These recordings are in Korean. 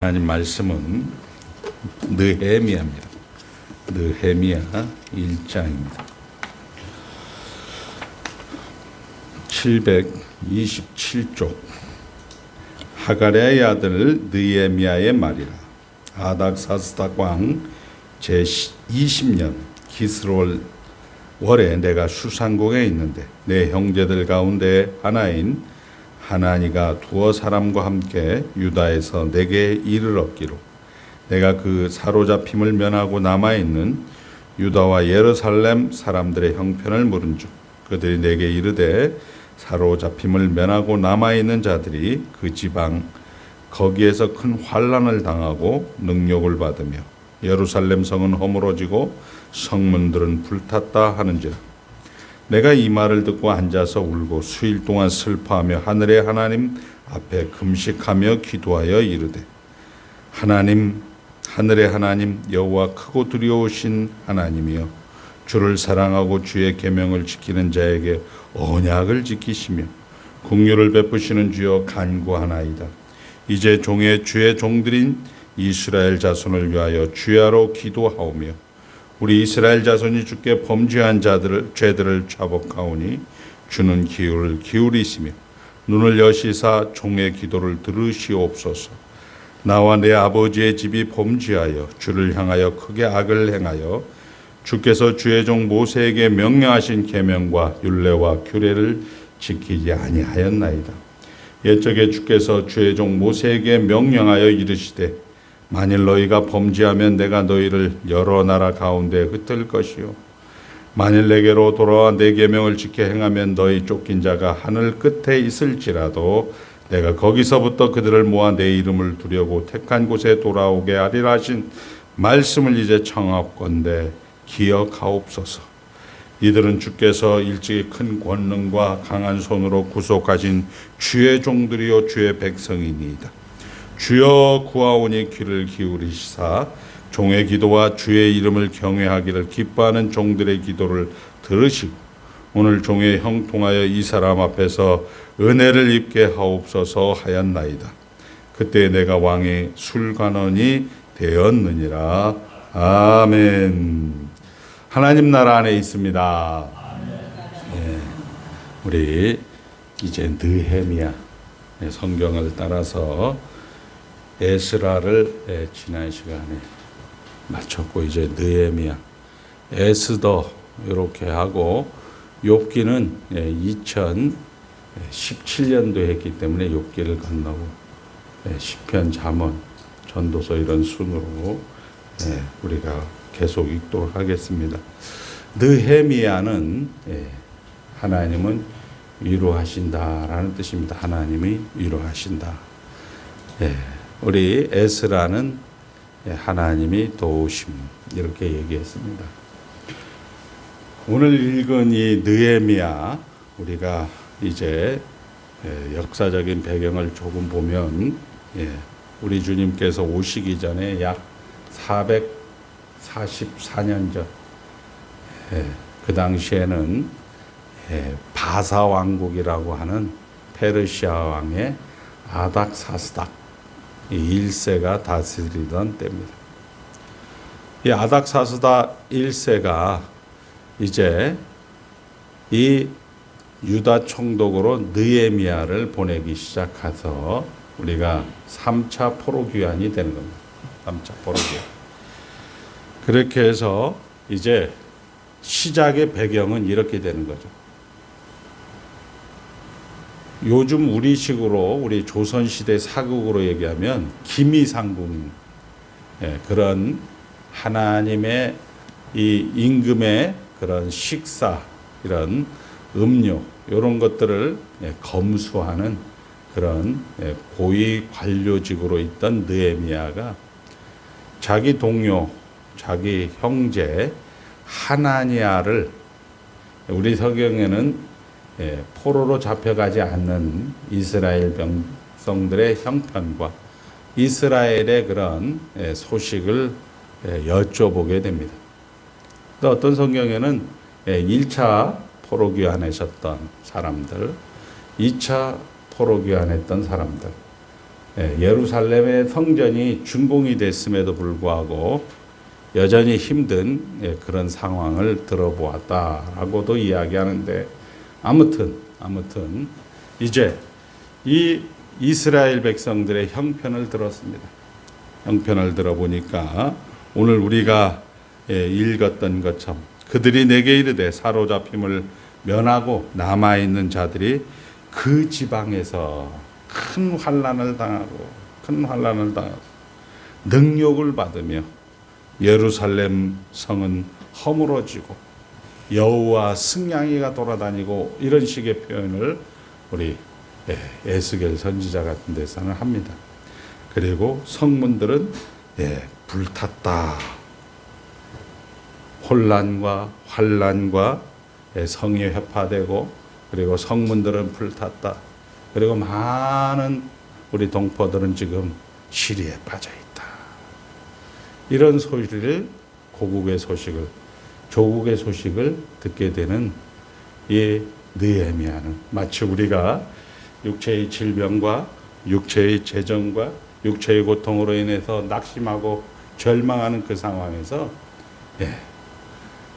하나님 말씀은 느헤미야입니다. 느헤미야 1장입니다. 727쪽 하가랴의 아들 느헤미야의 말이라. 아닥사스닥 왕 제20년 기스롤 월에 내가 수산국에 있는데 내 형제들 가운데 하나인 하나니가 두어 사람과 함께 유다에서 내게 이를 얻기로 내가 그 사로잡힘을 면하고 남아있는 유다와 예루살렘 사람들의 형편을 물은즉 그들이 내게 이르되 사로잡힘을 면하고 남아있는 자들이 그 지방 거기에서 큰 환난을 당하고 능욕을 받으며 예루살렘 성은 허물어지고 성문들은 불탔다 하는지라. 내가 이 말을 듣고 앉아서 울고 수일 동안 슬퍼하며 하늘의 하나님 앞에 금식하며 기도하여 이르되 하나님 하늘의 하나님 여호와 크고 두려우신 하나님이여 주를 사랑하고 주의 계명을 지키는 자에게 언약을 지키시며 긍휼을 베푸시는 주여 간구하나이다. 이제 주의 종들인 이스라엘 자손을 위하여 주야로 기도하오며 우리 이스라엘 자손이 주께 범죄한 죄들을 자복하오니 주는 귀를 기울이시며 눈을 여시사 종의 기도를 들으시옵소서. 나와 내 아버지의 집이 범죄하여 주를 향하여 크게 악을 행하여 주께서 주의 종 모세에게 명령하신 계명과 율례와 규례를 지키지 아니하였나이다. 옛적에 주께서 주의 종 모세에게 명령하여 이르시되 만일 너희가 범죄하면 내가 너희를 여러 나라 가운데 흩을 것이요 만일 내게로 돌아와 내 계명을 지켜 행하면 너희 쫓긴 자가 하늘 끝에 있을지라도 내가 거기서부터 그들을 모아 내 이름을 두려고 택한 곳에 돌아오게 하리라 하신 말씀을 이제 청하건대 기억하옵소서. 이들은 주께서 일찍이 큰 권능과 강한 손으로 구속하신 주의 종들이요 주의 백성이니이다. 주여 구하오니 귀를 기울이시사 종의 기도와 주의 이름을 경외하기를 기뻐하는 종들의 기도를 들으시고 오늘 종의 형통하여 이 사람 앞에서 은혜를 입게 하옵소서 하였나이다. 그때 내가 왕의 술관원이 되었느니라. 아멘. 하나님 나라 안에 있습니다. 예, 우리 이제 느헤미야 성경을 따라서 에스라를 지난 시간에 마쳤고 이제 느헤미야, 에스더 이렇게 하고 욥기는 2017년도에 했기 때문에 욥기를 건너고 시편, 잠언, 전도서 이런 순으로 우리가 계속 읽도록 하겠습니다. 느헤미야는 하나님은 위로하신다라는 뜻입니다. 하나님이 위로하신다. 우리 에스라는 하나님이 도우심 이렇게 얘기했습니다. 오늘 읽은 이 느헤미야 우리가 이제 역사적인 배경을 조금 보면 우리 주님께서 오시기 전에 약 444년 전 그 당시에는 바사 왕국이라고 하는 페르시아 왕의 아닥사스닥 1세가 다스리던 때입니다. 이 아닥사스닥 1세가 이제 이 유다 총독으로 느헤미야를 보내기 시작해서 우리가 3차 포로귀환이 되는 겁니다. 3차 포로귀환. 그렇게 해서 이제 시작의 배경은 이렇게 되는 거죠. 요즘 우리식으로 우리 조선시대 사극으로 얘기하면 기미상궁 그런 하나님의 이 임금의 그런 식사 이런 음료 이런 것들을 검수하는 그런 고위 관료직으로 있던 느헤미야가 자기 동료 자기 형제 하나니야를 우리 성경에는 포로로 잡혀가지 않는 이스라엘 백성들의 형편과 이스라엘의 그런 소식을 여쭤보게 됩니다. 또 어떤 성경에는 1차 포로 귀환하셨던 사람들, 2차 포로 귀환했던 사람들, 예루살렘의 성전이 준공이 됐음에도 불구하고 여전히 힘든 그런 상황을 들어보았다라고도 이야기하는데, 아무튼 이제 이 이스라엘 백성들의 형편을 들었습니다. 형편을 들어보니까 오늘 우리가 읽었던 것처럼 그들이 내게 이르되 사로잡힘을 면하고 남아있는 자들이 그 지방에서 큰 환난을 당하고 능욕을 받으며 예루살렘 성은 허물어지고 여우와 승냥이가 돌아다니고, 이런 식의 표현을 우리 에스겔 선지자 같은 데서는 합니다. 그리고 성문들은 불탔다. 혼란과 환란과 성이 회파되고, 그리고 성문들은 불탔다. 그리고 많은 우리 동포들은 지금 시리에 빠져 있다. 이런 소리를, 조국의 소식을 듣게 되는 이 느헤미야는 마치 우리가 육체의 질병과 육체의 재정과 육체의 고통으로 인해서 낙심하고 절망하는 그 상황에서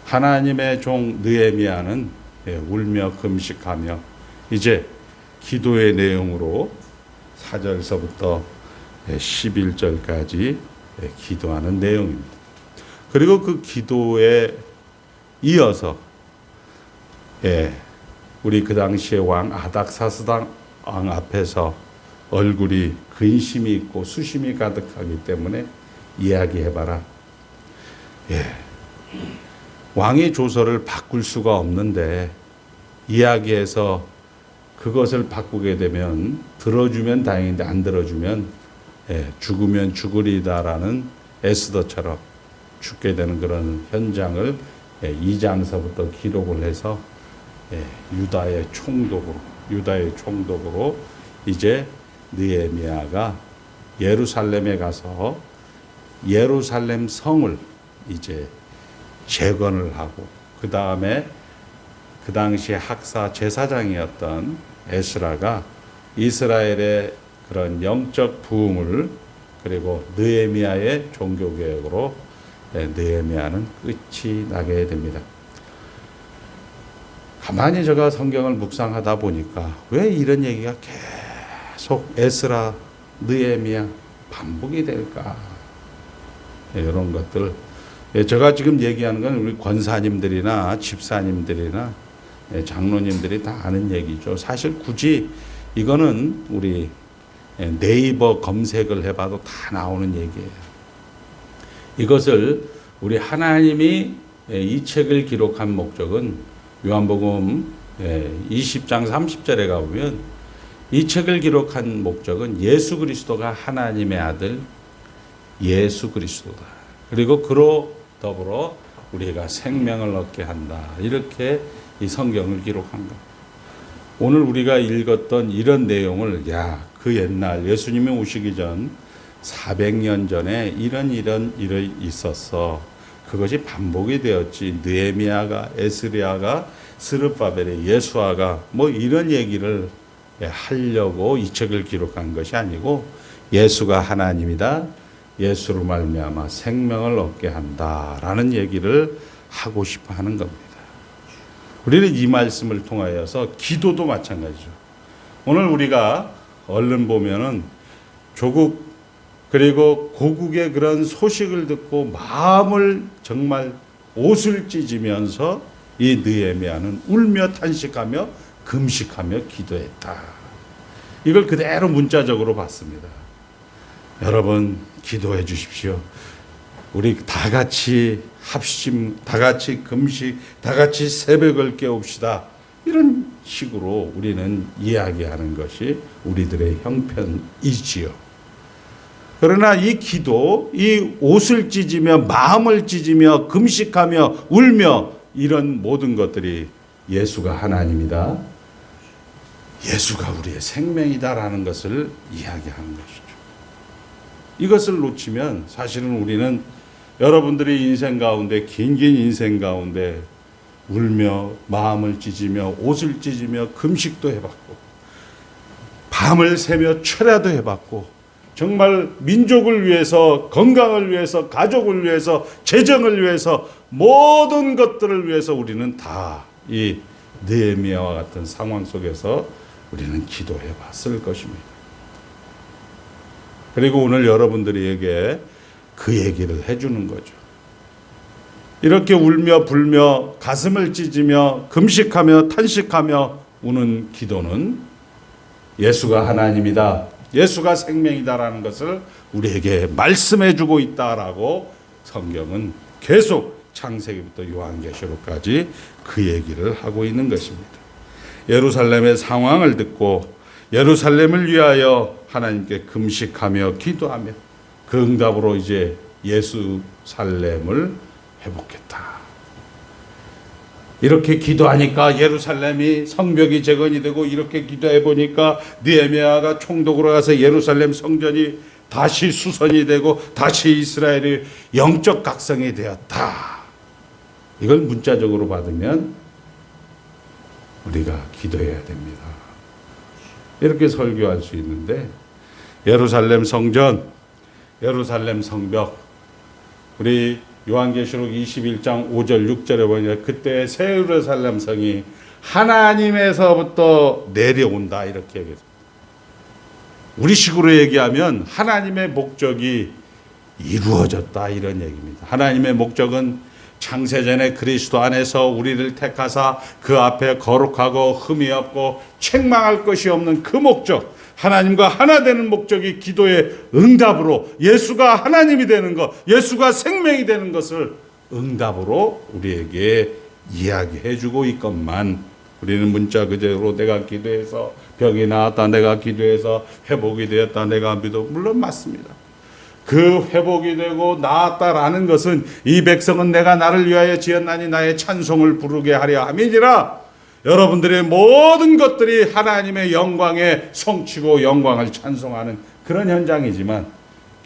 하나님의 종 느헤미야는 울며 금식하며 이제 기도의 내용으로 4절서부터 11절까지 기도하는 내용입니다. 그리고 그 기도에 이어서 우리 그 당시의 왕 아닥사스다 왕 앞에서 얼굴이 근심이 있고 수심이 가득하기 때문에 이야기해봐라. 왕의 조서를 바꿀 수가 없는데 이야기해서 그것을 바꾸게 되면 들어주면 다행인데 안 들어주면 죽으면 죽으리다라는 에스더처럼 죽게 되는 그런 현장을 2장서부터 기록을 해서 유다의 총독으로 이제 느헤미야가 예루살렘에 가서 예루살렘 성을 이제 재건을 하고, 그 다음에 그 당시에 학사 제사장이었던 에스라가 이스라엘의 그런 영적 부흥을, 그리고 느헤미야의 종교개혁으로 느헤미야는 끝이 나게 됩니다. 가만히 제가 성경을 묵상하다 보니까 왜 이런 얘기가 계속 에스라, 느헤미야 반복이 될까? 이런 것들. 제가 지금 얘기하는 건 우리 권사님들이나 집사님들이나 장로님들이 다 아는 얘기죠. 사실 굳이 이거는 우리 네이버 검색을 해봐도 다 나오는 얘기예요. 이것을 우리 하나님이 이 책을 기록한 목적은 요한복음 20장 30절에 가보면 이 책을 기록한 목적은 예수 그리스도가 하나님의 아들 예수 그리스도다. 그리고 그로 더불어 우리가 생명을 얻게 한다. 이렇게 이 성경을 기록한 것. 오늘 우리가 읽었던 이런 내용을 그 옛날 예수님이 오시기 전 400년 전에 이런 일이 있었어. 그것이 반복이 되었지. 느헤미야가, 에스리야가, 스룹바벨이, 예수아가 뭐 이런 얘기를 하려고 이 책을 기록한 것이 아니고 예수가 하나님이다. 예수로 말미암아 생명을 얻게 한다라는 얘기를 하고 싶어 하는 겁니다. 우리는 이 말씀을 통하여서 기도도 마찬가지죠. 오늘 우리가 얼른 보면은 조국 그리고 고국의 그런 소식을 듣고 마음을 정말 옷을 찢으면서 이 느헤미야는 울며 탄식하며 금식하며 기도했다. 이걸 그대로 문자적으로 봤습니다. 여러분 기도해 주십시오. 우리 다 같이 합심, 다 같이 금식, 다 같이 새벽을 깨웁시다. 이런 식으로 우리는 이야기하는 것이 우리들의 형편이지요. 그러나 이 기도, 이 옷을 찢으며 마음을 찢으며 금식하며 울며 이런 모든 것들이 예수가 하나님이다. 예수가 우리의 생명이다라는 것을 이야기하는 것이죠. 이것을 놓치면 사실은 우리는 여러분들의 인생 가운데 긴 인생 가운데 울며 마음을 찢으며 옷을 찢으며 금식도 해봤고 밤을 새며 철야도 해봤고 정말 민족을 위해서, 건강을 위해서, 가족을 위해서, 재정을 위해서, 모든 것들을 위해서 우리는 다 이 느헤미야와 같은 상황 속에서 우리는 기도해 봤을 것입니다. 그리고 오늘 여러분들에게 그 얘기를 해주는 거죠. 이렇게 울며 불며 가슴을 찢으며 금식하며 탄식하며 우는 기도는 예수가 하나님이다, 예수가 생명이다라는 것을 우리에게 말씀해 주고 있다라고 성경은 계속 창세기부터 요한계시록까지 그 얘기를 하고 있는 것입니다. 예루살렘의 상황을 듣고 예루살렘을 위하여 하나님께 금식하며 기도하며 그 응답으로 이제 예루살렘을 회복했다. 이렇게 기도하니까 예루살렘이 성벽이 재건이 되고, 이렇게 기도해 보니까 느헤미야가 총독으로 가서 예루살렘 성전이 다시 수선이 되고 다시 이스라엘이 영적 각성이 되었다. 이걸 문자적으로 받으면 우리가 기도해야 됩니다. 이렇게 설교할 수 있는데, 예루살렘 성전, 예루살렘 성벽, 우리 요한계시록 21장 5절 6절에 보니까 그때 새 예루살렘 성이 하나님에서부터 내려온다 이렇게 얘기했습니다. 우리식으로 얘기하면 하나님의 목적이 이루어졌다 이런 얘기입니다. 하나님의 목적은 창세전에 그리스도 안에서 우리를 택하사 그 앞에 거룩하고 흠이 없고 책망할 것이 없는 그 목적, 하나님과 하나 되는 목적이 기도의 응답으로, 예수가 하나님이 되는 것, 예수가 생명이 되는 것을 응답으로 우리에게 이야기해 주고 있건만, 우리는 문자 그대로 내가 기도해서 병이 나았다, 내가 기도해서 회복이 되었다, 내가 믿어, 물론 맞습니다. 그 회복이 되고 나았다라는 것은 이 백성은 내가 나를 위하여 지었나니 나의 찬송을 부르게 하려 함이니라. 여러분들의 모든 것들이 하나님의 영광에 성취고 영광을 찬송하는 그런 현장이지만,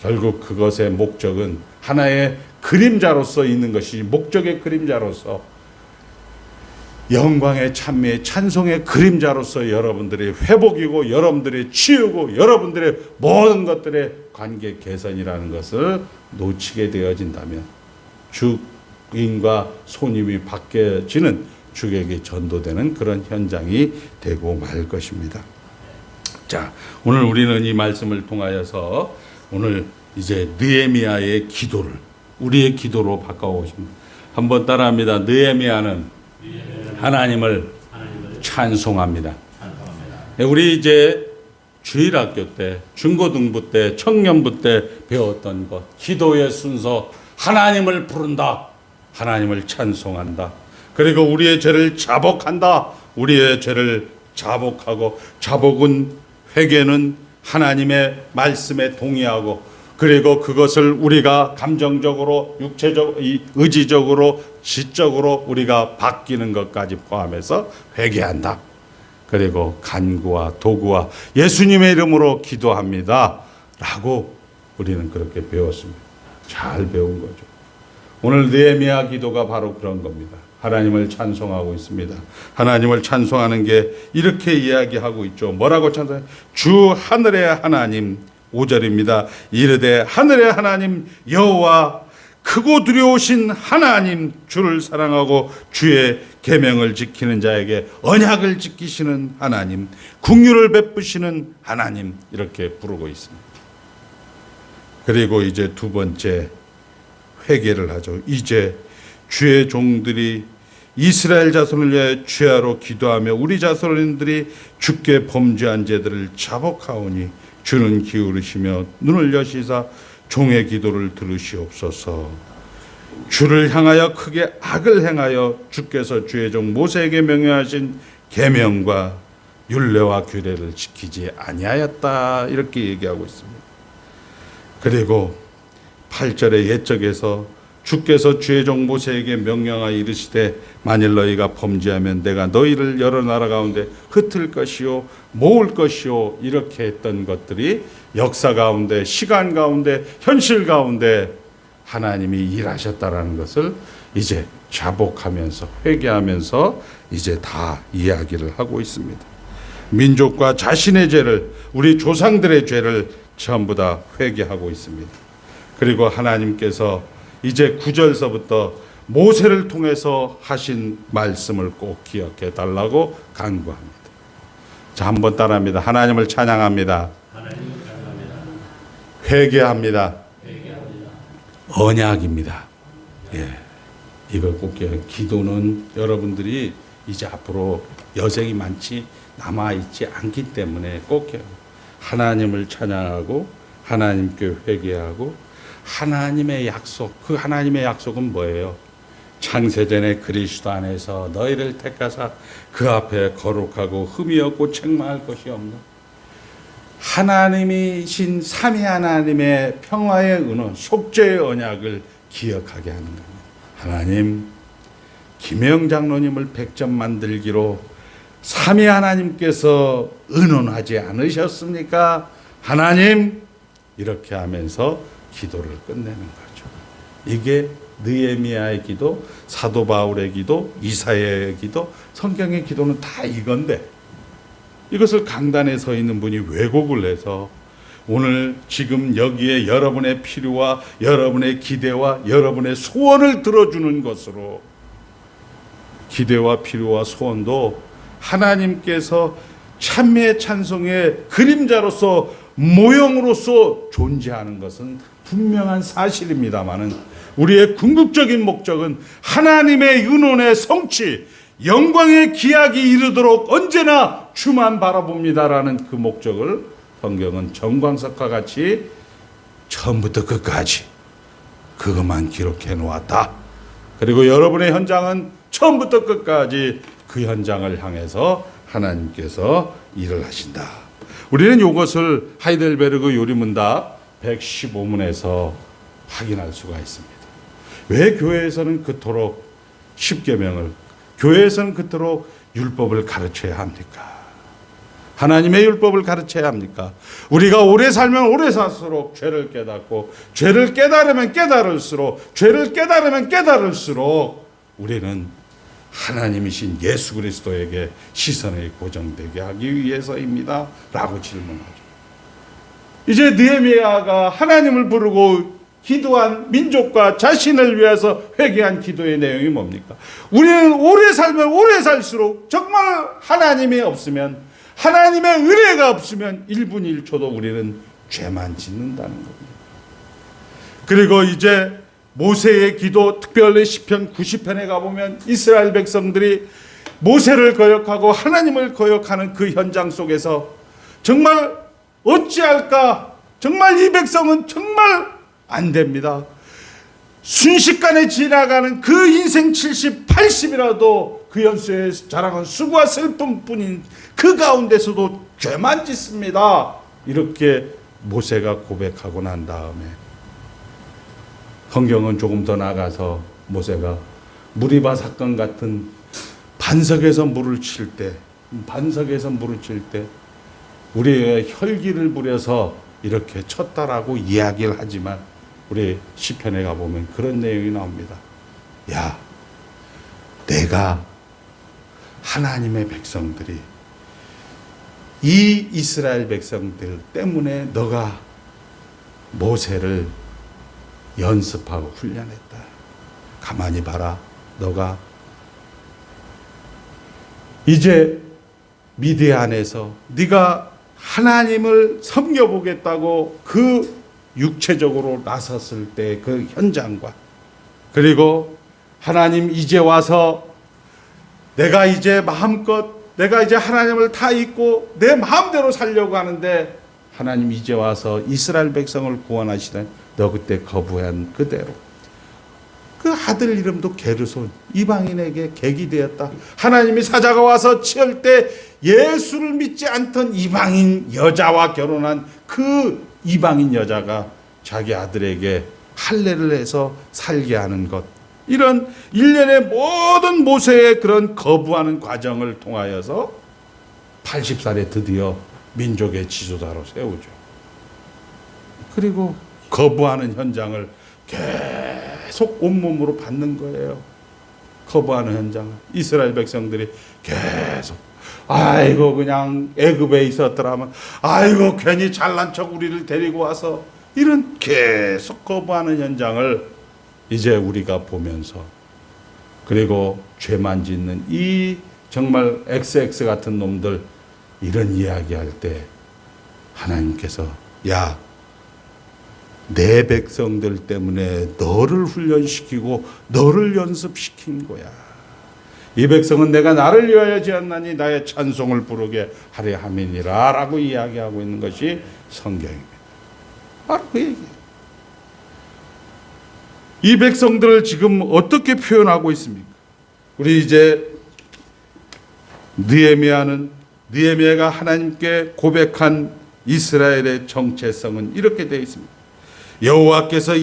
결국 그것의 목적은 하나의 그림자로서 있는 것이, 목적의 그림자로서, 영광의 찬미의 찬송의 그림자로서 여러분들의 회복이고 여러분들의 치유고 여러분들의 모든 것들의 관계 개선이라는 것을 놓치게 되어진다면 주인과 손님이 바뀌어지는, 주에게 전도되는 그런 현장이 되고 말 것입니다. 자, 오늘 우리는 이 말씀을 통하여서 오늘 이제 느헤미야의 기도를 우리의 기도로 바꿔보고 싶습니다. 한번 따라합니다. 느헤미야는 하나님을 찬송합니다. 우리 이제 주일학교 때, 중고등부 때, 청년부 때 배웠던 것, 기도의 순서, 하나님을 부른다, 하나님을 찬송한다, 그리고 우리의 죄를 자복한다, 우리의 죄를 자복하고, 자복은, 회개는 하나님의 말씀에 동의하고, 그리고 그것을 우리가 감정적으로, 육체적, 의지적으로, 지적으로 우리가 바뀌는 것까지 포함해서 회개한다. 그리고 간구와 도구와 예수님의 이름으로 기도합니다 라고 우리는 그렇게 배웠습니다. 잘 배운 거죠. 오늘 느헤미야 기도가 바로 그런 겁니다. 하나님을 찬송하고 있습니다. 하나님을 찬송하는 게 이렇게 이야기하고 있죠. 뭐라고 찬송해요? 주 하늘의 하나님, 5절입니다. 이르되 하늘의 하나님 여호와, 크고 두려우신 하나님, 주를 사랑하고 주의 계명을 지키는 자에게 언약을 지키시는 하나님, 긍휼을 베푸시는 하나님, 이렇게 부르고 있습니다. 그리고 이제 두 번째 회개를 하죠. 이제 주의 종들이 이스라엘 자손을 위하여 주야로 기도하며 우리 자손들이 주께 범죄한 죄들을 자복하오니 주는 기울이시며 눈을 여시사 종의 기도를 들으시옵소서. 주를 향하여 크게 악을 행하여 주께서 주의 종 모세에게 명령하신 계명과 율례와 규례를 지키지 아니하였다, 이렇게 얘기하고 있습니다. 그리고 8절의 옛적에서 주께서 주의 종 모세에게 명령하여 이르시되 만일 너희가 범죄하면 내가 너희를 여러 나라 가운데 흩을 것이요 모을 것이요, 이렇게 했던 것들이 역사 가운데, 시간 가운데, 현실 가운데 하나님이 일하셨다라는 것을 이제 자복하면서, 회개하면서 이제 다 이야기를 하고 있습니다. 민족과 자신의 죄를, 우리 조상들의 죄를 전부 다 회개하고 있습니다. 그리고 하나님께서 이제 9절서부터 모세를 통해서 하신 말씀을 꼭 기억해 달라고 간구합니다. 자, 한번 따라합니다. 하나님을 찬양합니다. 회개합니다. 언약입니다. 예, 이걸 꼭 기억해. 기도는 여러분들이 이제 앞으로 여생이 많지 남아있지 않기 때문에 꼭 기억해. 하나님을 찬양하고 하나님께 회개하고 하나님의 약속, 그 하나님의 약속은 뭐예요? 창세전에 그리스도 안에서 너희를 택하사 그 앞에 거룩하고 흠이 없고 책망할 것이 없는 하나님이신 삼위 하나님의 평화의 은원, 속죄의 언약을 기억하게 하는 겁니다. 하나님, 김영 장로님을 100점 만들기로 삼위 하나님께서 의논하지 않으셨습니까? 하나님, 이렇게 하면서 기도를 끝내는 거죠. 이게 느헤미야의 기도, 사도 바울의 기도, 이사야의 기도, 성경의 기도는 다 이건데 이것을 강단에 서 있는 분이 왜곡을 해서 오늘 지금 여기에 여러분의 필요와 여러분의 기대와 여러분의 소원을 들어주는 것으로 기대와 필요와 소원도 하나님께서 찬미의 찬송의 그림자로서 모형으로서 존재하는 것은 분명한 사실입니다마는 우리의 궁극적인 목적은 하나님의 은원의 성취, 영광의 기약이 이르도록 언제나 주만 바라봅니다라는 그 목적을 성경은 정광석과 같이 처음부터 끝까지 그것만 기록해 놓았다. 그리고 여러분의 현장은 처음부터 끝까지 그 현장을 향해서 하나님께서 일을 하신다. 우리는 이것을 하이델베르그 요리문답 115문에서 확인할 수가 있습니다. 왜 교회에서는 그토록 십계명을, 교회에서는 그토록 율법을 가르쳐야 합니까? 하나님의 율법을 가르쳐야 합니까? 우리가 오래 살면 오래 살수록 죄를 깨닫고 죄를 깨달으면 깨달을수록 죄를 깨달으면 깨달을수록 우리는 하나님이신 예수 그리스도에게 시선이 고정되게 하기 위해서입니다. 라고 질문하죠. 이제 느헤미야가 하나님을 부르고 기도한 민족과 자신을 위해서 회개한 기도의 내용이 뭡니까? 우리는 오래 살면 오래 살수록 정말 하나님이 없으면, 하나님의 은혜가 없으면 1분 1초도 우리는 죄만 짓는다는 겁니다. 그리고 이제 모세의 기도, 특별히 시편 90편에 가보면 이스라엘 백성들이 모세를 거역하고 하나님을 거역하는 그 현장 속에서 정말 어찌할까? 정말 이 백성은 정말 안 됩니다. 순식간에 지나가는 그 인생 70, 80이라도 그 연수에 자랑한 수고와 슬픔뿐인 그 가운데서도 죄만 짓습니다. 이렇게 모세가 고백하고 난 다음에 성경은 조금 더 나가서 모세가 무리바 사건 같은 반석에서 물을 칠 때 우리의 혈기를 부려서 이렇게 쳤다라고 이야기를 하지만 우리 시편에 가보면 그런 내용이 나옵니다. 야, 내가 하나님의 백성들이 이 이스라엘 백성들 때문에 너가 모세를 연습하고 훈련했다. 가만히 봐라. 너가 이제 미디안에서 네가 하나님을 섬겨보겠다고 그 육체적으로 나섰을 때 그 현장과 그리고 하나님 이제 와서 내가 이제 하나님을 다 잊고 내 마음대로 살려고 하는데 하나님 이제 와서 이스라엘 백성을 구원하시다니 너 그때 거부한 그대로 그 아들 이름도 게르손 이방인에게 객이 되었다. 하나님이 사자가 와서 치을 때 예수를 믿지 않던 이방인 여자와 결혼한 그 이방인 여자가 자기 아들에게 할례를 해서 살게 하는 것, 이런 일련의 모든 모세의 그런 거부하는 과정을 통하여서 80살에 드디어 민족의 지도자로 세우죠. 그리고 거부하는 현장을 계속 온몸으로 받는 거예요. 거부하는 현장을 이스라엘 백성들이 계속 아이고 그냥 애굽에 있었더라면 아이고 괜히 잘난 척 우리를 데리고 와서 이런 계속 거부하는 현장을 이제 우리가 보면서 그리고 죄만 짓는 이 정말 XX 같은 놈들 이런 이야기할 때 하나님께서 야, 내 백성들 때문에 너를 훈련시키고 너를 연습시킨 거야. 이 백성은 내가 나를 위하여 지었나니 나의 찬송을 부르게 하려 함이니라 라고 이야기하고 있는 것이 성경입니다. 바로 그 얘기예요. 이 백성들을 지금 어떻게 표현하고 있습니까? 우리 이제 느헤미야가 하나님께 고백한 이스라엘의 정체성은 이렇게 되어 있습니다. 여호와께서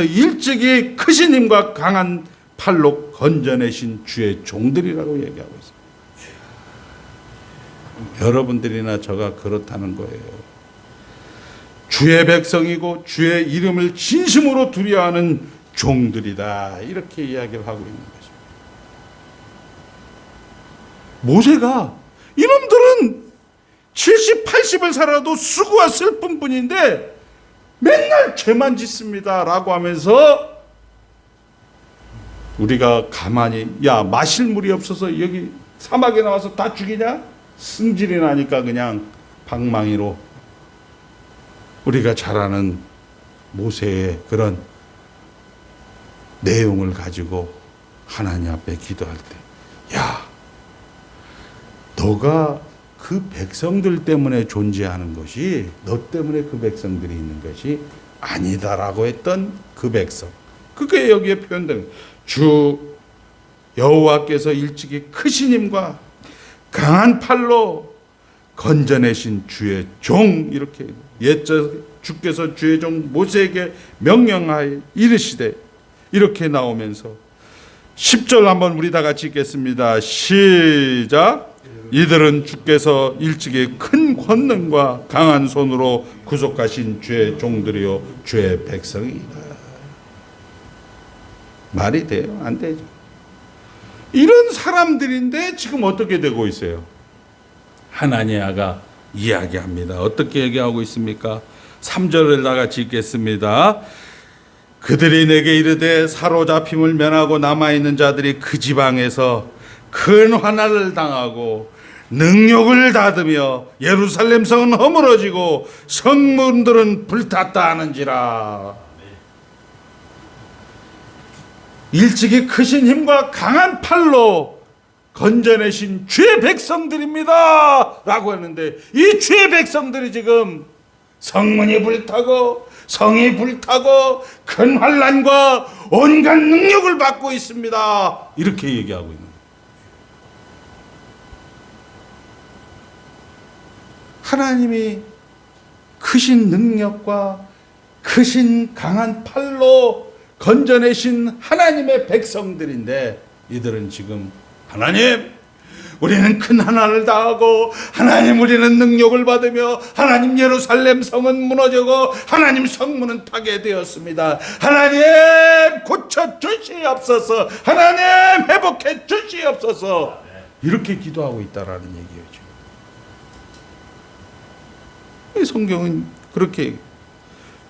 일찍이 크신 힘과 강한 팔로 건져내신 주의 종들이라고 얘기하고 있습니다. 여러분들이나 저가 그렇다는 거예요. 주의 백성이고 주의 이름을 진심으로 두려워하는 종들이다. 이렇게 이야기를 하고 있는 것입니다. 모세가 이놈들은 70, 80을 살아도 수고와 슬픈 분인데 맨날 죄만 짓습니다 라고 하면서 우리가 가만히 야 마실 물이 없어서 여기 사막에 나와서 다 죽이냐? 승질이 나니까 그냥 방망이로 우리가 잘 아는 모세의 그런 내용을 가지고 하나님 앞에 기도할 때 야 너가 그 백성들 때문에 존재하는 것이 너 때문에 그 백성들이 있는 것이 아니다라고 했던 그 백성. 그게 여기에 표현된 주 여호와께서 일찍이 크신 힘과 강한 팔로 건져내신 주의 종 이렇게 옛적 주께서 주의 종 모세에게 명령하여 이르시되 이렇게 나오면서 10절 한번 우리 다 같이 읽겠습니다. 시작. 이들은 주께서 일찍이 큰 권능과 강한 손으로 구속하신 주의 종들이요 주의 백성이다. 말이 돼요? 안 되죠. 이런 사람들인데 지금 어떻게 되고 있어요? 하나니아가 이야기합니다. 어떻게 얘기하고 있습니까? 3절을 다 같이 읽겠습니다. 그들이 내게 이르되 사로잡힘을 면하고 남아있는 자들이 그 지방에서 큰 화난을 당하고 능욕을 닫으며 예루살렘 성은 허물어지고 성문들은 불탔다 하는지라. 일찍이 크신 힘과 강한 팔로 건져내신 주의 백성들입니다 라고 했는데 이 주의 백성들이 지금 성문이 불타고 성이 불타고 큰 환난과 온갖 능력을 받고 있습니다 이렇게 얘기하고 있는 거예요. 하나님이 크신 능력과 크신 강한 팔로 건져내신 하나님의 백성들인데 이들은 지금 하나님 우리는 큰 하나를 당하고 하나님 우리는 능력을 받으며 하나님 예루살렘 성은 무너지고 하나님 성문은 타게 되었습니다. 하나님 고쳐 주시옵소서. 하나님 회복해 주시옵소서. 이렇게 기도하고 있다라는 얘기예요. 이 성경은 그렇게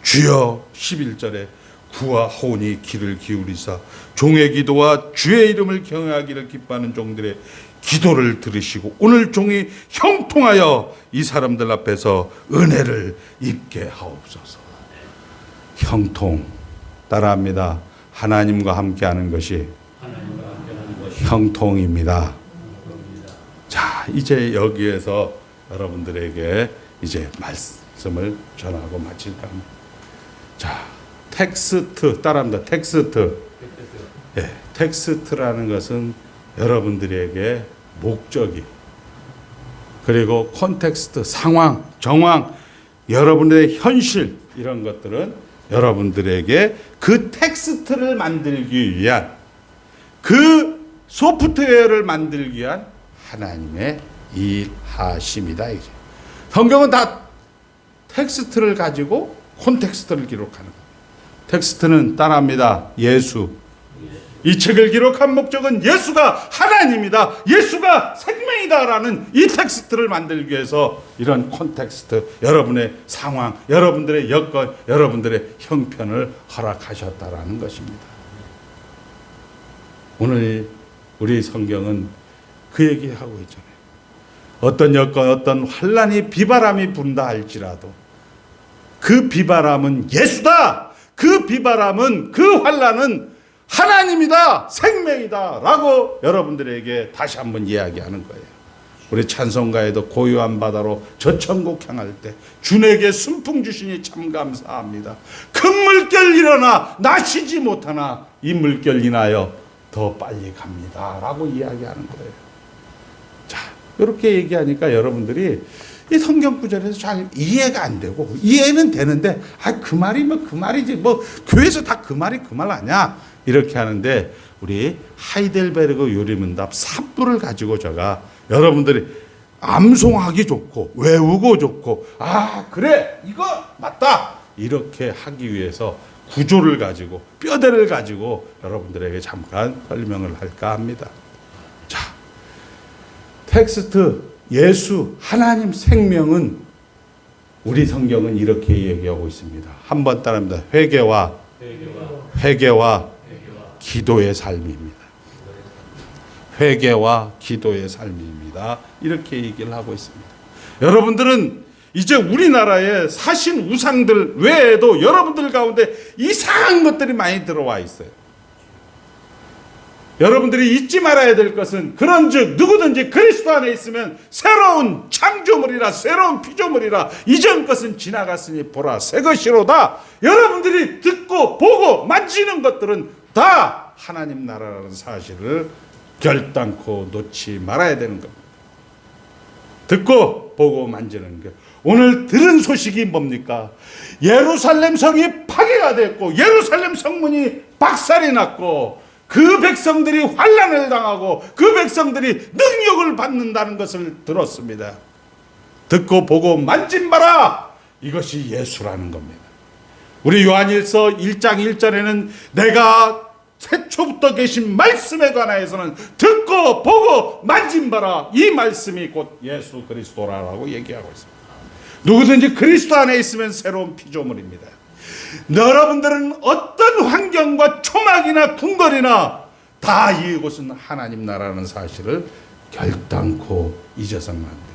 주여 11절에 구와 혼이 귀를 기울이사 종의 기도와 주의 이름을 경외하기를 기뻐하는 종들의 기도를 들으시고 오늘 종이 형통하여 이 사람들 앞에서 은혜를 입게 하옵소서. 형통 따라합니다. 하나님과 함께하는 것이 형통입니다. 자, 이제 여기에서 여러분들에게 이제 말씀을 전하고 마칠까 합니다. 자, 텍스트 따라합니다. 텍스트. 예, 텍스트라는 것은 여러분들에게 목적이 그리고 콘텍스트, 상황, 정황, 여러분의 현실 이런 것들은 여러분들에게 그 텍스트를 만들기 위한 그 소프트웨어를 만들기 위한 하나님의 일하심이다. 이제 성경은 다 텍스트를 가지고 콘텍스트를 기록하는 거예요. 텍스트는 따라합니다. 예수. 이 책을 기록한 목적은 예수가 하나님이다, 예수가 생명이다라는 이 텍스트를 만들기 위해서 이런 콘텍스트, 여러분의 상황, 여러분들의 여건, 여러분들의 형편을 허락하셨다라는 것입니다. 오늘 우리 성경은 그 얘기하고 있잖아요. 어떤 여건, 어떤 환난이 비바람이 분다 할지라도 그 비바람은 예수다, 그 비바람은, 그 환난은 하나님이다, 생명이다 라고 여러분들에게 다시 한번 이야기하는 거예요. 우리 찬송가에도 고요한 바다로 저 천국 향할 때 주에게 순풍 주시니 참 감사합니다. 큰 물결 일어나 나 쉬지 못하나 이 물결 인하여 더 빨리 갑니다 라고 이야기하는 거예요. 자, 이렇게 얘기하니까 여러분들이 이 성경 구절에서 잘 이해가 안 되고, 이해는 되는데 그 말이 그 말이지, 교회에서 다 그 말이 그 말 아니야 이렇게 하는데, 우리 하이델베르그 유리문답 3부를 가지고 제가 여러분들이 암송하기 좋고 외우고 좋고 그래 이거 맞다 이렇게 하기 위해서 구조를 가지고 뼈대를 가지고 여러분들에게 잠깐 설명을 할까 합니다. 자, 텍스트 예수 하나님 생명은 우리 성경은 이렇게 얘기하고 있습니다. 한번 따라합니다. 회개와 기도의 삶입니다. 회개와 기도의 삶입니다. 이렇게 얘기를 하고 있습니다. 여러분들은 이제 우리나라에 사신 우상들 외에도 여러분들 가운데 이상한 것들이 많이 들어와 있어요. 여러분들이 잊지 말아야 될 것은, 그런즉 누구든지 그리스도 안에 있으면 새로운 창조물이라, 새로운 피조물이라, 이전 것은 지나갔으니 보라 새 것이로다. 여러분들이 듣고 보고 만지는 것들은 다 하나님 나라라는 사실을 결단코 놓지 말아야 되는 겁니다. 듣고 보고 만지는 것. 오늘 들은 소식이 뭡니까? 예루살렘 성이 파괴가 됐고 예루살렘 성문이 박살이 났고 그 백성들이 환난을 당하고 그 백성들이 능력을 받는다는 것을 들었습니다. 듣고 보고 만진 바라, 이것이 예수라는 겁니다. 우리 요한일서 1장 1절에는 내가 태초부터 계신 말씀에 관하여서는 듣고 보고 만진 바라, 이 말씀이 곧 예수 그리스도라고 얘기하고 있습니다. 누구든지 그리스도 안에 있으면 새로운 피조물입니다. 여러분들은 어떤 환경과 초막이나 궁궐이나 다 이곳은 하나님 나라라는 사실을 결단코 잊어서는 안 돼요.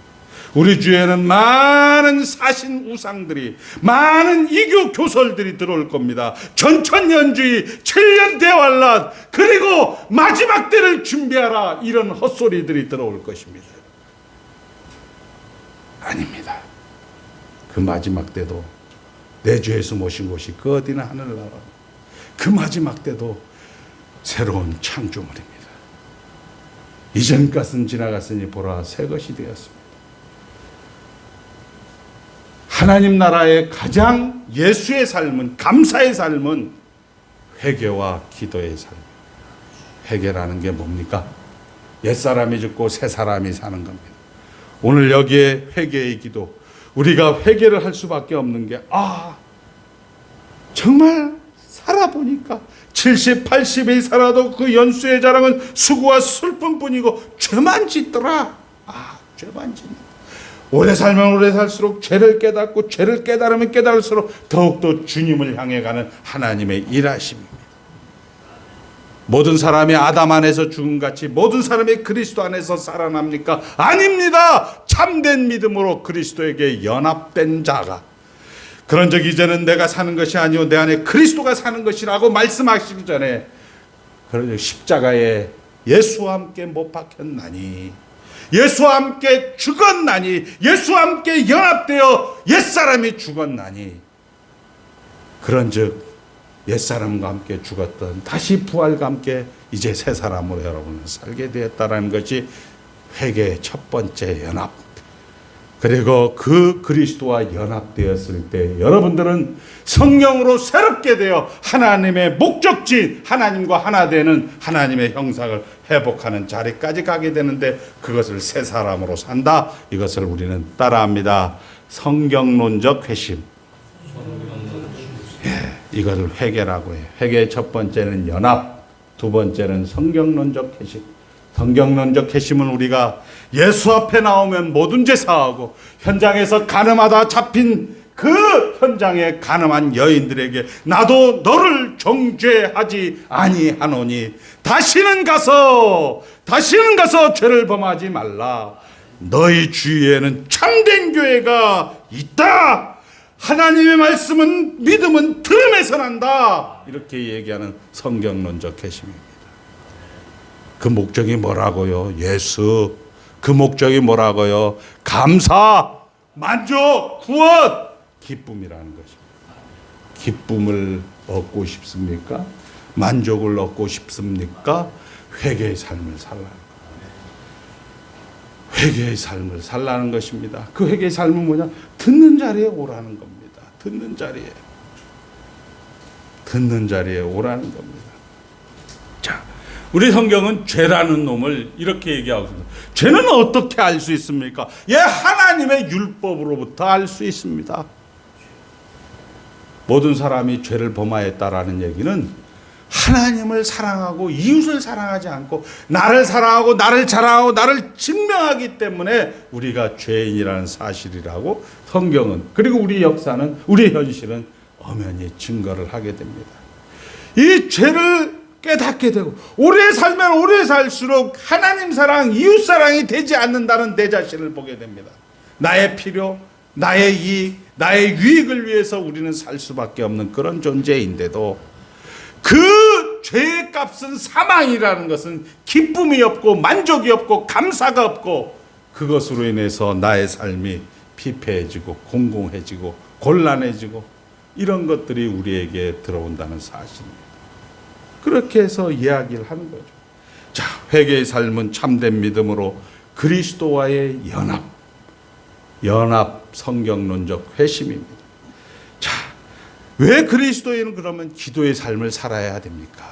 우리 주에는 많은 사신 우상들이, 많은 이교 교설들이 들어올 겁니다. 전천년주의, 7년 대환란, 그리고 마지막 때를 준비하라, 이런 헛소리들이 들어올 것입니다. 아닙니다. 그 마지막 때도 내 주 예수 모신 곳이 그 어디나 하늘나라, 그 마지막 때도 새로운 창조물입니다. 이전 것은 지나갔으니 보라 새 것이 되었습니다. 하나님 나라의 가장 예수의 삶은, 감사의 삶은 회개와 기도의 삶. 회개라는 게 뭡니까? 옛사람이 죽고 새사람이 사는 겁니다. 오늘 여기에 회개의 기도, 우리가 회개를 할 수밖에 없는 게, 정말 살아보니까 70, 80이 살아도 그 연수의 자랑은 수고와 슬픔뿐이고 죄만 짓더라. 죄만 짓는다. 오래 살면 오래 살수록 죄를 깨닫고, 죄를 깨달으면 깨달을수록 더욱더 주님을 향해 가는 하나님의 일하심입니다. 모든 사람이 아담 안에서 죽음같이 모든 사람이 그리스도 안에서 살아납니까? 아닙니다. 참된 믿음으로 그리스도에게 연합된 자가, 그런 적 이제는 내가 사는 것이 아니오 내 안에 그리스도가 사는 것이라고 말씀하시기 전에 십자가에 예수와 함께 못 박혔나니, 예수와 함께 죽었나니, 예수와 함께 연합되어 옛사람이 죽었나니, 그런즉 옛사람과 함께 죽었던 다시 부활과 함께 이제 새 사람으로 여러분은 살게 되었다는 것이 회개의 첫 번째 연합. 그리고 그 그리스도와 연합되었을 때 여러분들은 성령으로 새롭게 되어 하나님의 목적지, 하나님과 하나 되는 하나님의 형상을 회복하는 자리까지 가게 되는데, 그것을 새 사람으로 산다. 이것을 우리는 따라합니다. 성경론적 회심. 이거를 회개라고 해요. 회개의 첫 번째는 연합, 두 번째는 성경론적 회심. 성경론적 회심은 우리가 예수 앞에 나오면 뭐든지 사하고 현장에서 가늠하다 잡힌 그 현장에 가늠한 여인들에게 나도 너를 정죄하지 아니하노니 다시는 가서 죄를 범하지 말라. 너희 주위에는 참된 교회가 있다. 하나님의 말씀은 믿음은 들음에서 난다. 이렇게 얘기하는 성경론적 회심입니다. 그 목적이 뭐라고요? 예수. 그 목적이 뭐라고요? 감사, 만족, 구원, 기쁨이라는 것입니다. 기쁨을 얻고 싶습니까? 만족을 얻고 싶습니까? 회개의 삶을 살라는 것. 회개의 삶을 살라는 것입니다. 그 회개의 삶은 뭐냐? 듣는 자리에 오라는 겁니다. 듣는 자리에 오라는 겁니다. 자, 우리 성경은 죄라는 놈을 이렇게 얘기하고 있습니다. 죄는 어떻게 알 수 있습니까? 하나님의 율법으로부터 알 수 있습니다. 모든 사람이 죄를 범하였다라는 얘기는 하나님을 사랑하고 이웃을 사랑하지 않고 나를 사랑하고 나를 자랑하고 나를 증명하기 때문에 우리가 죄인이라는 사실이라고 성경은, 그리고 우리 역사는, 우리 현실은 엄연히 증거를 하게 됩니다. 이 죄를 깨닫게 되고 오래 살면 오래 살수록 하나님 사랑, 이웃 사랑이 되지 않는다는 내 자신을 보게 됩니다. 나의 필요, 나의 이익, 나의 유익을 위해서 우리는 살 수밖에 없는 그런 존재인데도 그 죄의 값은 사망이라는 것은 기쁨이 없고 만족이 없고 감사가 없고 그것으로 인해서 나의 삶이 피폐해지고 공공해지고 곤란해지고 이런 것들이 우리에게 들어온다는 사실입니다. 그렇게 해서 이야기를 하는 거죠. 자, 회개의 삶은 참된 믿음으로 그리스도와의 연합 성경론적 회심입니다. 자, 왜 그리스도인은 그러면 기도의 삶을 살아야 됩니까?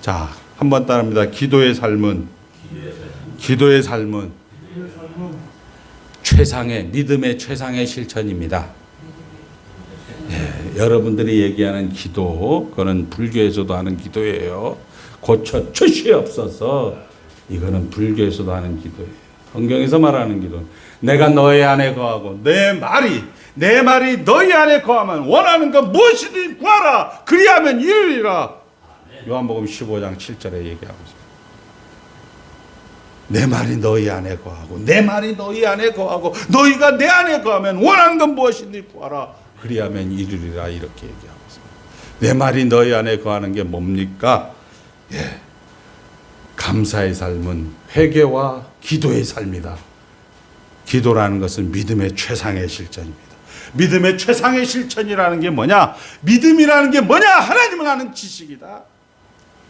자, 한번 따라합니다. 기도의 삶은 믿음의 최상의 실천입니다. 여러분들이 얘기하는 기도, 그거는 불교에서도 하는 기도예요. 고쳐 주시옵소서. 이거는 불교에서도 하는 기도예요. 성경에서 말하는 기도는 내가 너희 안에 거하고 내 말이 너희 안에 거하면 원하는 것 무엇이든 구하라. 그리하면 이루리라. 요한복음 15장 7절에 얘기하고 있습니다. 내 말이 너희 안에 거하고 내 말이 너희 안에 거하고 너희가 내 안에 거하면 원하는 것 무엇이든 구하라. 그리하면 이루리라. 이렇게 얘기하고 있습니다. 내 말이 너희 안에 거하는 게 뭡니까? 감사의 삶은 회개와 기도의 삶이다. 기도라는 것은 믿음의 최상의 실천입니다. 믿음의 최상의 실천이라는 게 뭐냐? 믿음이라는 게 뭐냐? 하나님을 아는 지식이다.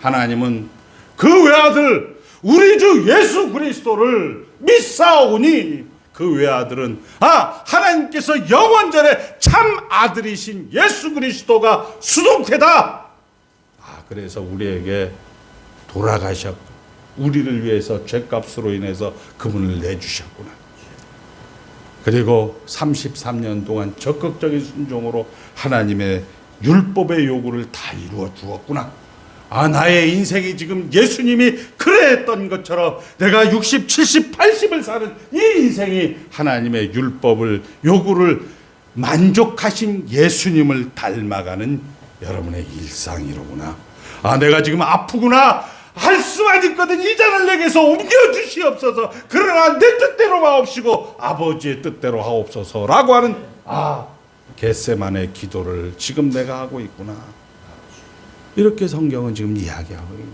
하나님은 그 외아들 우리 주 예수 그리스도를 믿사오니 그 외아들은 하나님께서 영원전에 참 아들이신 예수 그리스도가 수동태다. 그래서 우리에게 돌아가셨고 우리를 위해서 죄값으로 인해서 그분을 내주셨구나. 그리고 33년 동안 적극적인 순종으로 하나님의 율법의 요구를 다 이루어 주었구나. 나의 인생이 지금 예수님이 그랬던 것처럼 내가 60, 70, 80을 사는 이 인생이 하나님의 율법을 요구를 만족하신 예수님을 닮아가는 여러분의 일상이로구나. 내가 지금 아프구나. 할 수만 있거든. 이 잔을 내게서 옮겨주시옵소서. 그러나 내 뜻대로 마옵시고 아버지의 뜻대로 하옵소서라고 하는 겟세마네 기도를 지금 내가 하고 있구나. 이렇게 성경은 지금 이야기하고 있는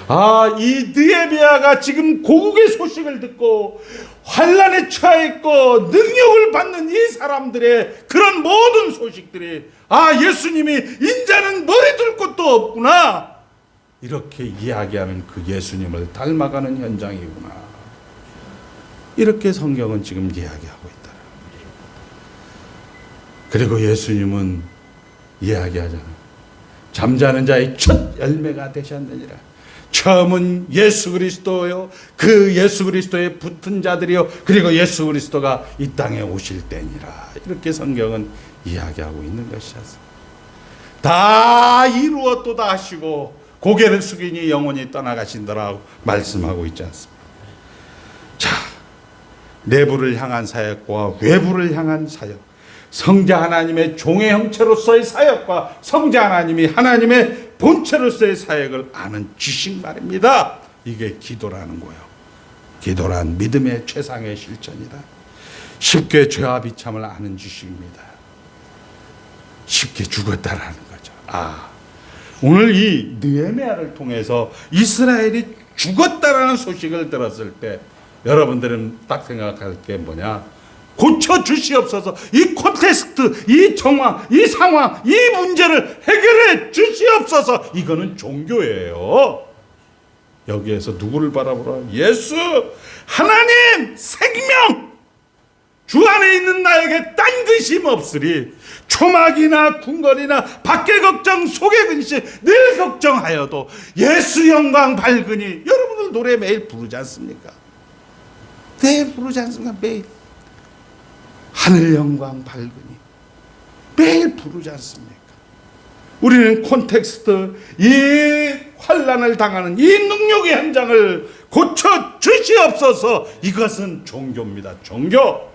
거죠. 이 느헤미야가 지금 고국의 소식을 듣고 환란에 처해 있고 능력을 받는 이 사람들의 그런 모든 소식들이 예수님이 인자는 머리 둘 곳도 없구나. 이렇게 이야기하는 그 예수님을 닮아가는 현장이구나. 이렇게 성경은 지금 이야기하고 있다. 그리고 예수님은 이야기하잖아요. 잠자는 자의 첫 열매가 되셨느니라. 처음은 예수 그리스도요, 그 예수 그리스도에 붙은 자들이요, 그리고 예수 그리스도가 이 땅에 오실 때니라. 이렇게 성경은 이야기하고 있는 것이었습니다. 다 이루었도다 하시고 고개를 숙이니 영원히 떠나가신다라고 말씀하고 있지 않습니까? 자, 내부를 향한 사역과 외부를 향한 사역, 성자 하나님의 종의 형체로서의 사역과 성자 하나님이 하나님의 본체로서의 사역을 아는 지식 말입니다. 이게 기도라는 거예요. 기도란 믿음의 최상의 실천이다. 쉽게 죄와 비참을 아는 지식입니다. 쉽게 죽었다라는 거죠. 오늘 이 느헤미야를 통해서 이스라엘이 죽었다라는 소식을 들었을 때 여러분들은 딱 생각할 게 뭐냐? 고쳐 주시옵소서. 이 콘텍스트, 이 정황, 이 상황, 이 문제를 해결해 주시옵소서. 이거는 종교예요. 여기에서 누구를 바라보라? 예수, 하나님, 생명, 주 안에 있는 나에게 딴 근심 없으리. 초막이나 궁궐이나 밖의 걱정, 속의 근심 늘 걱정하여도 예수 영광 밝으니. 여러분들 노래 매일 부르지 않습니까? 매일 부르지 않습니까? 매일. 하늘 영광 밝으니 매일 부르지 않습니까? 우리는 콘텍스트, 이 환난을 당하는 이 능력의 현장을 고쳐 주시옵소서. 이것은 종교입니다. 종교.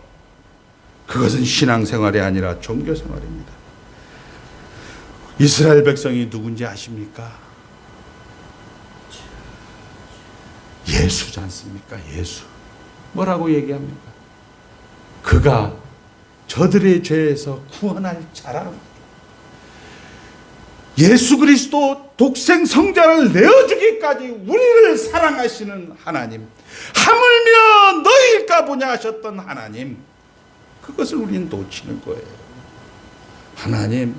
그것은 신앙생활이 아니라 종교생활입니다. 이스라엘 백성이 누군지 아십니까? 예수지 않습니까? 예수. 뭐라고 얘기합니까? 그가 저들의 죄에서 구원할 자라. 예수 그리스도 독생 성자를 내어주기까지 우리를 사랑하시는 하나님, 하물며 너희일까 보냐 하셨던 하나님, 그것을 우리는 놓치는 거예요. 하나님,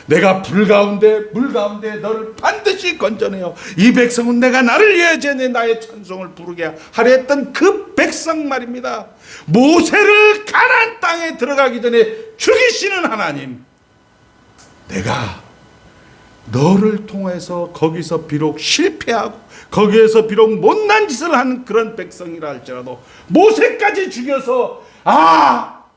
내가 불 가운데 물 가운데 너를 반드시 건져내어 이 백성은 내가 나를 위하여 지은 나의 찬송을 부르게 하려 했던 그 백성 말입니다. 모세를 가나안 땅에 들어가기 전에 죽이시는 하나님, 내가 너를 통해서 거기서 비록 실패하고 거기에서 비록 못난 짓을 한 그런 백성이라 할지라도 모세까지 죽여서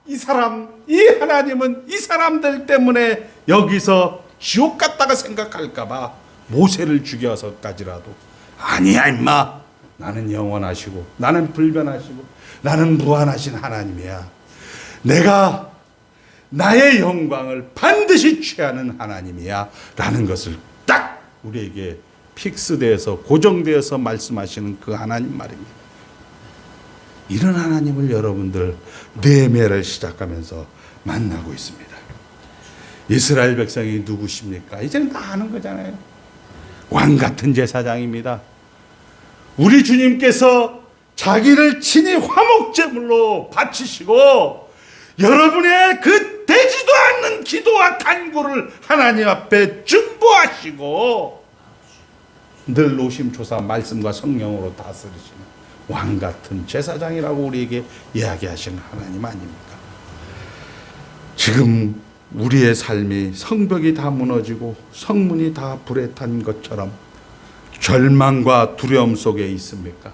이 사람, 이 하나님은 이 사람들 때문에 여기서 지옥 갔다가 생각할까봐 모세를 죽여서까지라도 아니야 임마, 나는 영원하시고 나는 불변하시고 나는 무한하신 하나님이야. 내가 나의 영광을 반드시 취하는 하나님이야 라는 것을 딱 우리에게 픽스되어서 고정되어서 말씀하시는 그 하나님 말입니다. 이런 하나님을 여러분들 느헤미야를 시작하면서 만나고 있습니다. 이스라엘 백성이 누구십니까? 이제는 다 아는 거잖아요. 왕 같은 제사장입니다. 우리 주님께서 자기를 친히 화목제물로 바치시고 여러분의 그 되지도 않는 기도와 간구를 하나님 앞에 중보하시고 늘 노심초사 말씀과 성령으로 다스리시는 왕 같은 제사장이라고 우리에게 이야기하시는 하나님 아닙니까? 지금 우리의 삶이 성벽이 다 무너지고 성문이 다 불에 탄 것처럼 절망과 두려움 속에 있습니까?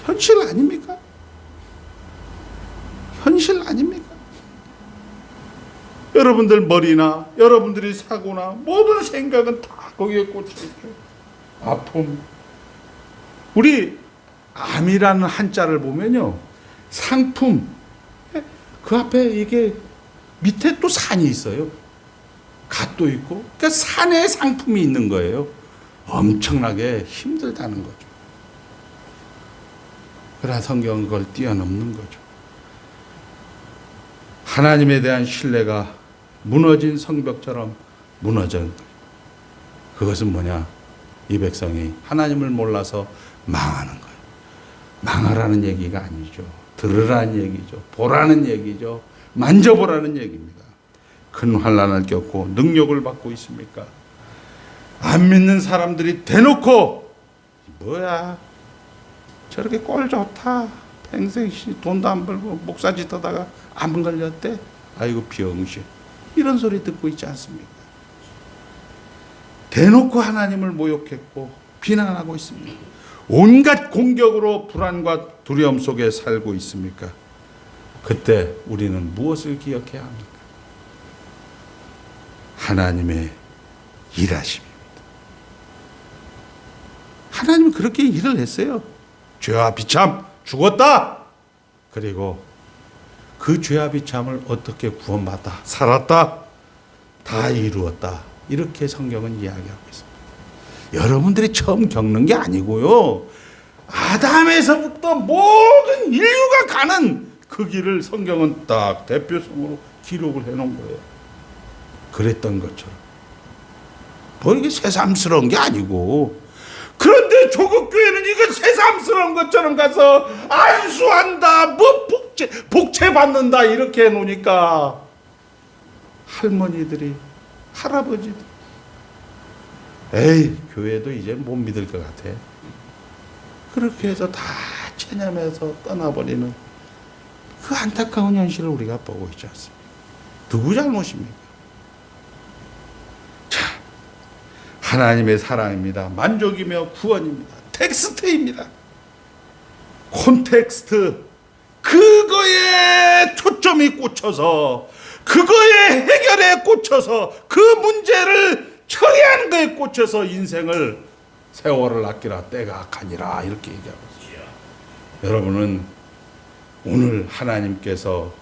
현실 아닙니까? 현실 아닙니까? 여러분들 머리나 여러분들이 사고나 모든 생각은 다 거기에 꽂혀있죠. 아픔. 우리 암이라는 한자를 보면요, 상품, 그 앞에 이게 밑에 또 산이 있어요. 갓도 있고, 그러니까 산에 상품이 있는 거예요. 엄청나게 힘들다는 거죠. 그러나 성경은 그걸 뛰어넘는 거죠. 하나님에 대한 신뢰가 무너진 성벽처럼 무너진 거예요. 그것은 뭐냐? 이 백성이 하나님을 몰라서 망하는 거예요. 망하라는 얘기가 아니죠. 들으라는 얘기죠. 보라는 얘기죠. 만져보라는 얘기입니다. 큰 환난을 겪고 능력을 받고 있습니까? 안 믿는 사람들이 대놓고 뭐야 저렇게 꼴 좋다, 평생 돈도 안 벌고 목사짓 하다가 암 걸렸대, 아이고 병신, 이런 소리 듣고 있지 않습니까? 대놓고 하나님을 모욕했고 비난하고 있습니다. 온갖 공격으로 불안과 두려움 속에 살고 있습니까? 그때 우리는 무엇을 기억해야 합니까? 하나님의 일하십니다. 하나님은 그렇게 일을 했어요. 죄와 비참 죽었다. 그리고 그 죄와 비참을 어떻게 구원받아 살았다. 다 이루었다. 이렇게 성경은 이야기하고 있습니다. 여러분들이 처음 겪는 게 아니고요. 아담에서부터 모든 인류가 가는 그 길을 성경은 딱 대표성으로 기록을 해놓은 거예요. 그랬던 것처럼. 뭐 이게 새삼스러운 게 아니고. 그런데 조국교회는 이거 새삼스러운 것처럼 가서 안수한다, 뭐 복채 받는다 이렇게 해놓으니까 할머니들이, 할아버지들, 에이, 교회도 이제 못 믿을 것 같아. 그렇게 해서 다 체념해서 떠나버리는 그 안타까운 현실을 우리가 보고 있지 않습니까? 누구 잘못입니까? 자, 하나님의 사랑입니다. 만족이며 구원입니다. 텍스트입니다. 콘텍스트. 그거에 초점이 꽂혀서, 그거의 해결에 꽂혀서, 그 문제를 처리하는 거에 꽂혀서 인생을, 세월을 아끼라 때가 악하니라 이렇게 얘기하고 있어요. 여러분은 오늘 하나님께서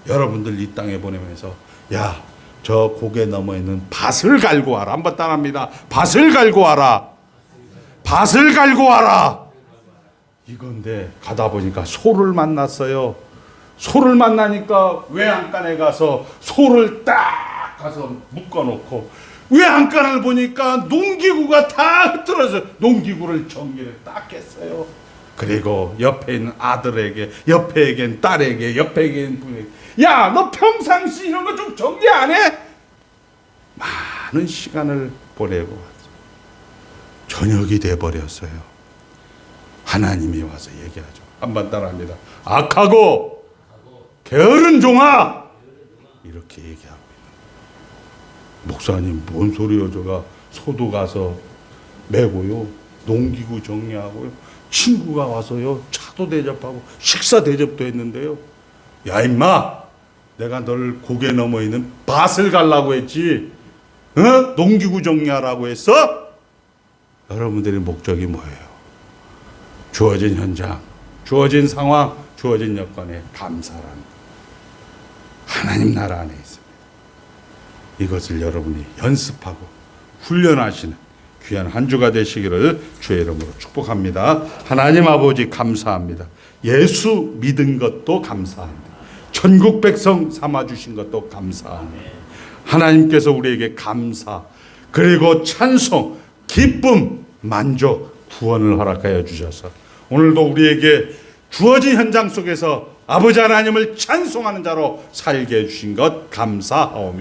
여러분들 이 땅에 보내면서, 야, 저 고개 너머에 있는 밭을 갈고 와라. 한번 따라합니다. 밭을 갈고 와라. 밭을 갈고 와라. 이건데 가다 보니까 소를 만났어요. 소를 만나니까 외양간에 가서 소를 딱 가서 묶어놓고, 외양간을 보니까 농기구가 다 흐트러져 농기구를 정리를 딱 했어요. 그리고 옆에 있는 아들에게, 옆에겐 딸에게, 옆에겐 분에게, 야, 너 평상시 이런 거 좀 정리 안 해? 많은 시간을 보내고 왔죠. 저녁이 돼버렸어요. 하나님이 와서 얘기하죠. 한번 따라합니다. 악하고 게으른 종아, 이렇게 얘기합니다. 목사님, 뭔 소리요? 제가 소도 가서 메고요, 농기구 정리하고요, 친구가 와서요, 차도 대접하고 식사 대접도 했는데요. 야, 임마, 내가 널 고개 넘어 있는 밭을 가려고 했지, 어? 농기구 정리하라고 했어? 여러분들의 목적이 뭐예요? 주어진 현장, 주어진 상황, 주어진 여건에 감사라는 것. 하나님 나라 안에 있습니다. 이것을 여러분이 연습하고 훈련하시는 귀한 한 주가 되시기를 주의 이름으로 축복합니다. 하나님 아버지 감사합니다. 예수 믿은 것도 감사합니다. 천국 백성 삼아주신 것도 감사합니다. 하나님께서 우리에게 감사, 그리고 찬송, 기쁨, 만족, 구원을 허락하여 주셔서 오늘도 우리에게 주어진 현장 속에서 아버지 하나님을 찬송하는 자로 살게 해주신 것 감사하오며,